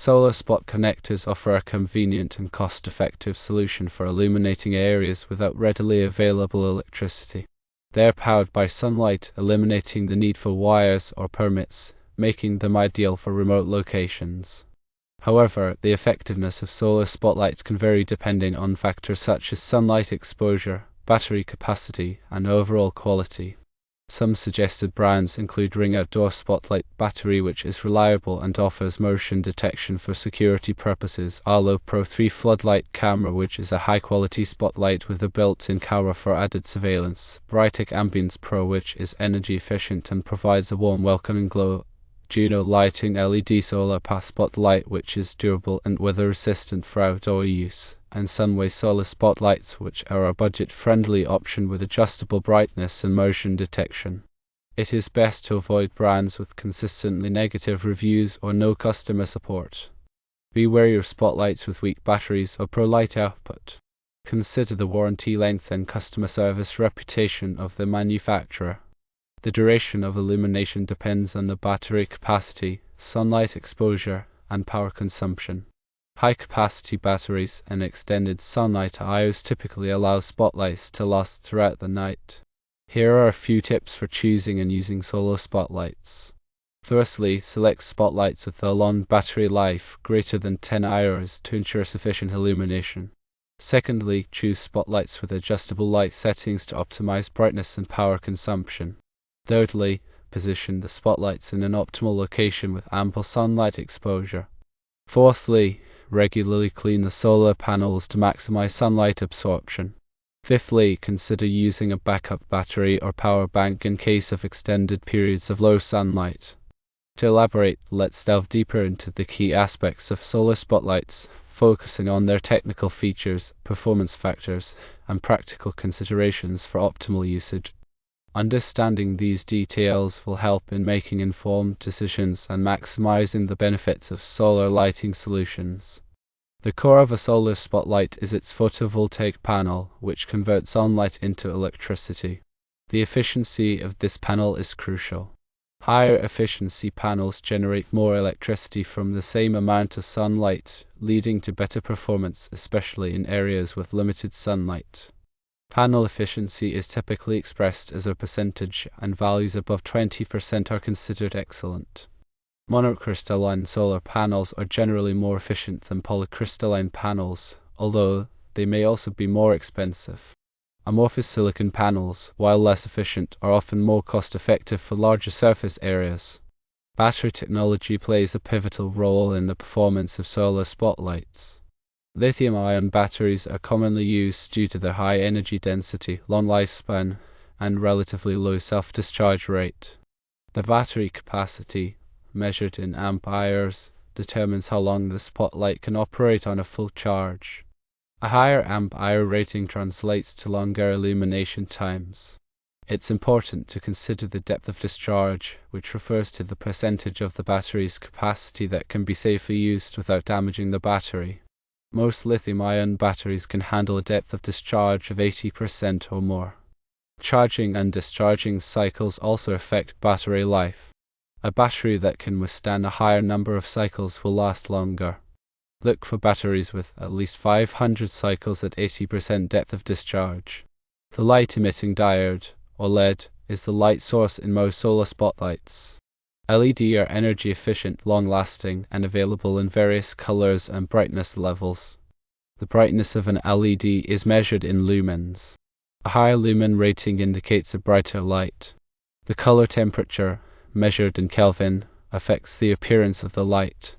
Solar spot connectors offer a convenient and cost-effective solution for illuminating areas without readily available electricity. They are powered by sunlight, eliminating the need for wires or permits, making them ideal for remote locations. However, the effectiveness of solar spotlights can vary depending on factors such as sunlight exposure, battery capacity, and overall quality. Some suggested brands include Ring Outdoor Spotlight Battery, which is reliable and offers motion detection for security purposes, Arlo Pro 3 Floodlight Camera, which is a high-quality spotlight with a built-in camera for added surveillance, Brightech Ambience Pro, which is energy efficient and provides a warm, welcoming glow, Juno Lighting LED Solar Path Spotlight, which is durable and weather-resistant for outdoor use, and Sunway Solar Spotlights, which are a budget-friendly option with adjustable brightness and motion detection. It is best to avoid brands with consistently negative reviews or no customer support. Beware of spotlights with weak batteries or poor light output. Consider the warranty length and customer service reputation of the manufacturer. The duration of illumination depends on the battery capacity, sunlight exposure, and power consumption. High-capacity batteries and extended sunlight IOs typically allow spotlights to last throughout the night. Here are a few tips for choosing and using solar spotlights. Firstly, select spotlights with a long battery life greater than 10 hours to ensure sufficient illumination. Secondly, choose spotlights with adjustable light settings to optimize brightness and power consumption. Thirdly, position the spotlights in an optimal location with ample sunlight exposure. Fourthly, regularly clean the solar panels to maximize sunlight absorption. Fifthly, consider using a backup battery or power bank in case of extended periods of low sunlight. To elaborate, let's delve deeper into the key aspects of solar spotlights, focusing on their technical features, performance factors, and practical considerations for optimal usage. Understanding these details will help in making informed decisions and maximizing the benefits of solar lighting solutions. The core of a solar spotlight is its photovoltaic panel, which converts sunlight into electricity. The efficiency of this panel is crucial. Higher efficiency panels generate more electricity from the same amount of sunlight, leading to better performance, especially in areas with limited sunlight. Panel efficiency is typically expressed as a percentage, and values above 20% are considered excellent. Monocrystalline solar panels are generally more efficient than polycrystalline panels, although they may also be more expensive. Amorphous silicon panels, while less efficient, are often more cost-effective for larger surface areas. Battery technology plays a pivotal role in the performance of solar spotlights. Lithium-ion batteries are commonly used due to their high energy density, long lifespan, and relatively low self-discharge rate. The battery capacity, measured in amp-hours, determines how long the spotlight can operate on a full charge. A higher amp-hour rating translates to longer illumination times. It's important to consider the depth of discharge, which refers to the percentage of the battery's capacity that can be safely used without damaging the battery. Most lithium-ion batteries can handle a depth of discharge of 80% or more. Charging and discharging cycles also affect battery life. A battery that can withstand a higher number of cycles will last longer. Look for batteries with at least 500 cycles at 80% depth of discharge. The light-emitting diode, or LED, is the light source in most solar spotlights. LED are energy efficient, long-lasting, and available in various colors and brightness levels. The brightness of an LED is measured in lumens. A higher lumen rating indicates a brighter light. The color temperature, measured in Kelvin, affects the appearance of the light.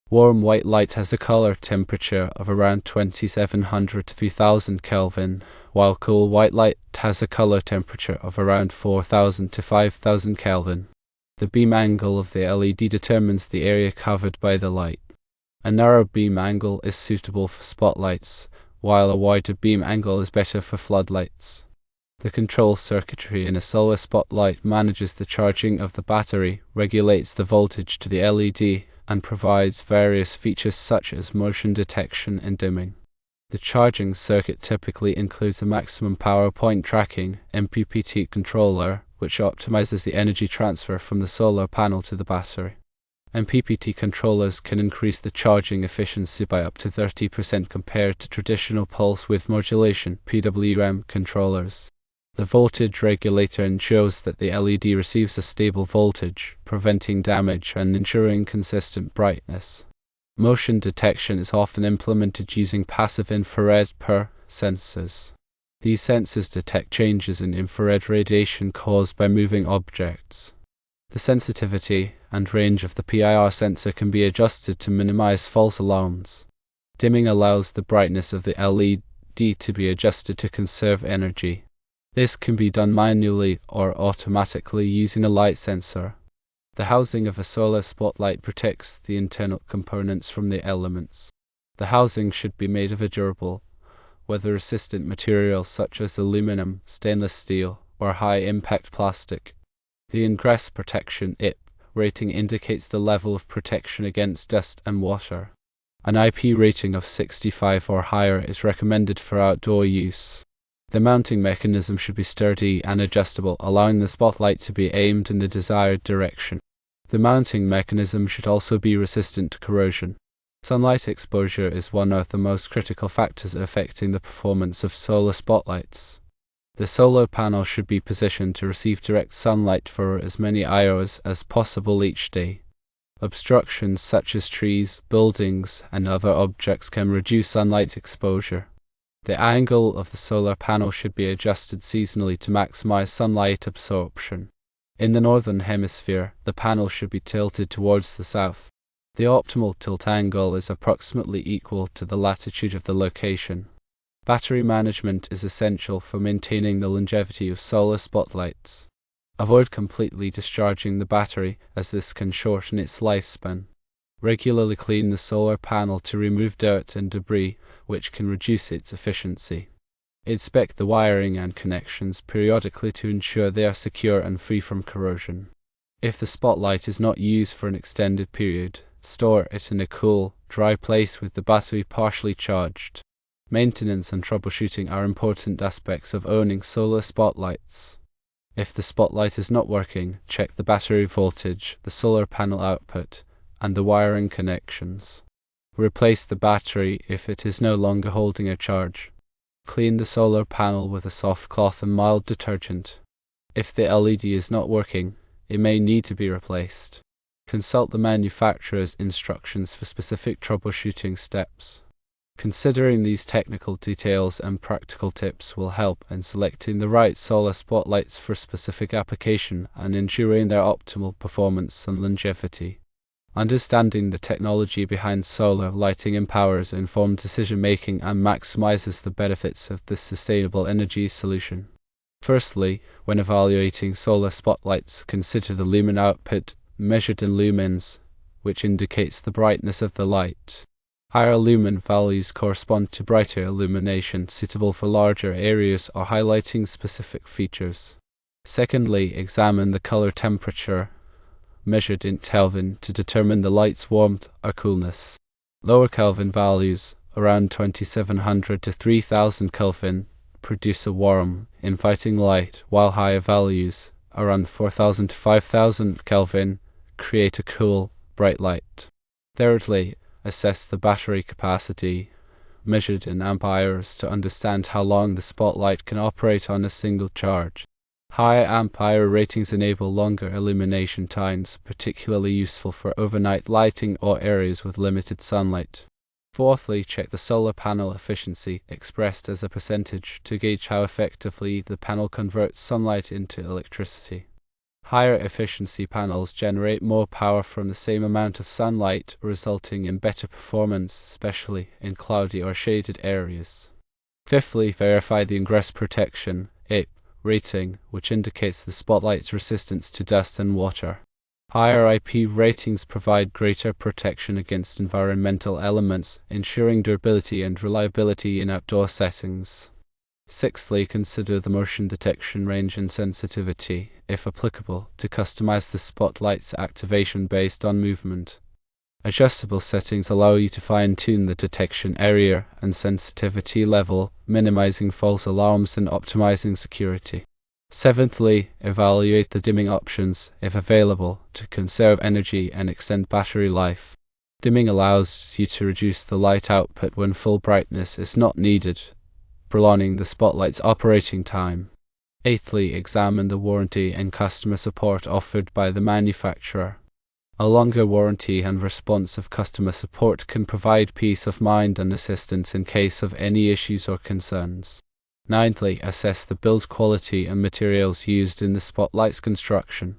Warm white light has a color temperature of around 2700 to 3000 Kelvin, while cool white light has a color temperature of around 4000 to 5000 Kelvin. The beam angle of the LED determines the area covered by the light. A narrow beam angle is suitable for spotlights, while a wider beam angle is better for floodlights. The control circuitry in a solar spotlight manages the charging of the battery, regulates the voltage to the LED, and provides various features such as motion detection and dimming. The charging circuit typically includes a maximum power point tracking (MPPT) controller, which optimizes the energy transfer from the solar panel to the battery. MPPT controllers can increase the charging efficiency by up to 30% compared to traditional pulse width modulation (PWM) controllers. The voltage regulator ensures that the LED receives a stable voltage, preventing damage and ensuring consistent brightness. Motion detection is often implemented using passive infrared PIR sensors. These sensors detect changes in infrared radiation caused by moving objects. The sensitivity and range of the PIR sensor can be adjusted to minimize false alarms. Dimming allows the brightness of the LED to be adjusted to conserve energy. This can be done manually or automatically using a light sensor. The housing of a solar spotlight protects the internal components from the elements. The housing should be made of a durable, weather-resistant material such as aluminum, stainless steel, or high-impact plastic. The ingress protection IP rating indicates the level of protection against dust and water. An IP rating of 65 or higher is recommended for outdoor use. The mounting mechanism should be sturdy and adjustable, allowing the spotlight to be aimed in the desired direction. The mounting mechanism should also be resistant to corrosion. Sunlight exposure is one of the most critical factors affecting the performance of solar spotlights. The solar panel should be positioned to receive direct sunlight for as many hours as possible each day. Obstructions such as trees, buildings, and other objects can reduce sunlight exposure. The angle of the solar panel should be adjusted seasonally to maximize sunlight absorption. In the northern hemisphere, the panel should be tilted towards the south. The optimal tilt angle is approximately equal to the latitude of the location. Battery management is essential for maintaining the longevity of solar spotlights. Avoid completely discharging the battery, as this can shorten its lifespan. Regularly clean the solar panel to remove dirt and debris, which can reduce its efficiency. Inspect the wiring and connections periodically to ensure they are secure and free from corrosion. If the spotlight is not used for an extended period, store it in a cool, dry place with the battery partially charged. Maintenance and troubleshooting are important aspects of owning solar spotlights. If the spotlight is not working, check the battery voltage, the solar panel output, and the wiring connections. Replace the battery if it is no longer holding a charge. Clean the solar panel with a soft cloth and mild detergent. If the LED is not working, it may need to be replaced. Consult the manufacturer's instructions for specific troubleshooting steps. Considering these technical details and practical tips will help in selecting the right solar spotlights for specific application and ensuring their optimal performance and longevity. Understanding the technology behind solar lighting empowers informed decision-making and maximizes the benefits of this sustainable energy solution. Firstly, when evaluating solar spotlights, consider the lumen output, measured in lumens, which indicates the brightness of the light. Higher lumen values correspond to brighter illumination, suitable for larger areas or highlighting specific features. Secondly, examine the color temperature, measured in Kelvin, to determine the light's warmth or coolness. Lower Kelvin values, around 2700 to 3000 Kelvin, produce a warm, inviting light, while higher values, around 4000 to 5000 Kelvin, create a cool, bright light. Thirdly, assess the battery capacity, measured in amperes, to understand how long the spotlight can operate on a single charge. Higher ampere ratings enable longer illumination times, particularly useful for overnight lighting or areas with limited sunlight. Fourthly, check the solar panel efficiency, expressed as a percentage, to gauge how effectively the panel converts sunlight into electricity. Higher efficiency panels generate more power from the same amount of sunlight, resulting in better performance, especially in cloudy or shaded areas. Fifthly, verify the ingress protection IP rating, which indicates the spotlight's resistance to dust and water. Higher IP ratings provide greater protection against environmental elements, ensuring durability and reliability in outdoor settings. Sixthly, consider the motion detection range and sensitivity, if applicable, to customize the spotlight's activation based on movement. Adjustable settings allow you to fine-tune the detection area and sensitivity level, minimizing false alarms and optimizing security. Seventhly, evaluate the dimming options, if available, to conserve energy and extend battery life. Dimming allows you to reduce the light output when full brightness is not needed, prolonging the spotlight's operating time. Eighthly, examine the warranty and customer support offered by the manufacturer. A longer warranty and responsive customer support can provide peace of mind and assistance in case of any issues or concerns. Ninthly, assess the build quality and materials used in the spotlight's construction.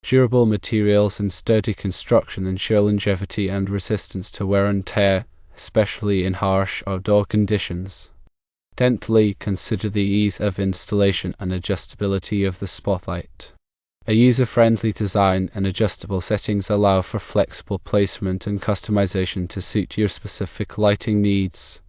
Durable materials and sturdy construction ensure longevity and resistance to wear and tear, especially in harsh outdoor conditions. Tenthly, consider the ease of installation and adjustability of the spotlight. A user-friendly design and adjustable settings allow for flexible placement and customization to suit your specific lighting needs.